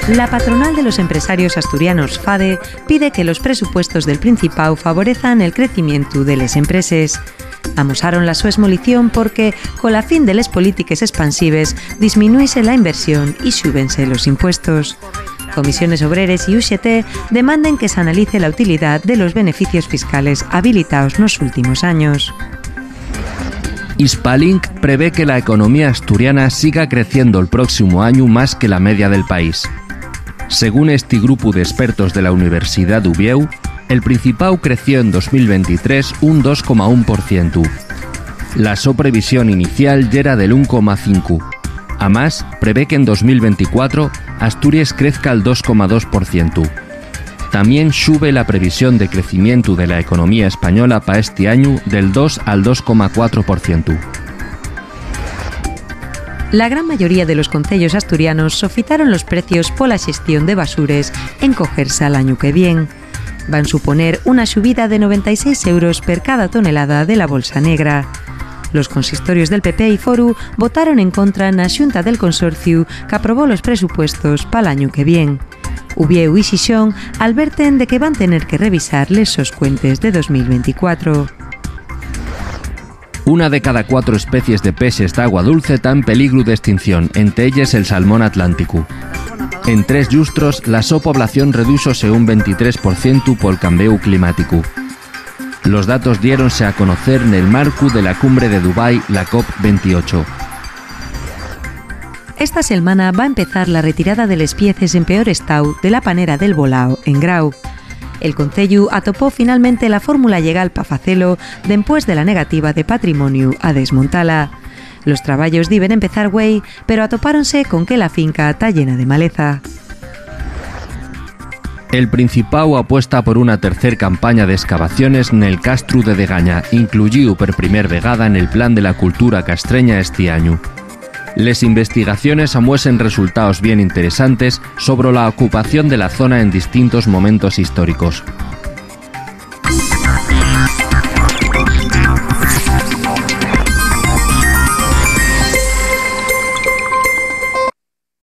La patronal de los empresarios asturianos, FADE, pide que los presupuestos del Principau favorezan el crecimiento de les empreses. Amosaron la súa esmolición porque, con la fin de les polítiques expansives, disminuise la inversión y súbense los impuestos. Comisiones Obreres y UGT demandan que se analice la utilidad de los beneficios fiscales habilitados los últimos años. Hispalink prevé que la economía asturiana siga creciendo el próximo año más que la media del país. Según este grupo de expertos de la Universidad d'Ubieu, el Principau creció en 2023 un 2,1%. La so previsión inicial ya era del 1,5%. Además, prevé que en 2024 Asturias crezca al 2,2%. También sube la previsión de crecimiento de la economía española para este año del 2 al 2,4%. La gran mayoría de los concellos asturianos sofitaron los precios por la xestión de basures en cogerse al año que viene. Van suponer una subida de 96 euros per cada tonelada de la bolsa negra. Los consistorios del PP y Foru votaron en contra en la Xunta del Consorcio que aprobó los presupuestos para el año que viene. Ubieu y Xixón adverten de que van a tener que revisar les cuentes de 2024. Una de cada 4 especies de peces de agua dulce está en peligro de extinción, entre ellas el salmón atlántico. En 3 lustros, la so población redúxose un 23% por el cambio climático. Los datos diéronse a conocer en el marco de la cumbre de Dubái, la COP28. Esta semana va a empezar la retirada de les pieces en peor estado de la panera del Bolao, en Grau. El Concellu atopó finalmente la fórmula legal para facelo después de la negativa de Patrimonio a desmontala. Los traballos deben empezar güey, pero atopáronse con que la finca está llena de maleza. El Principau apuesta por una tercera campaña de excavaciones en el Castro de Degaña, incluido por primer vegada en el Plan de la Cultura Castreña este año. Les investigaciones amuesen resultados bien interesantes sobre la ocupación de la zona en distintos momentos históricos.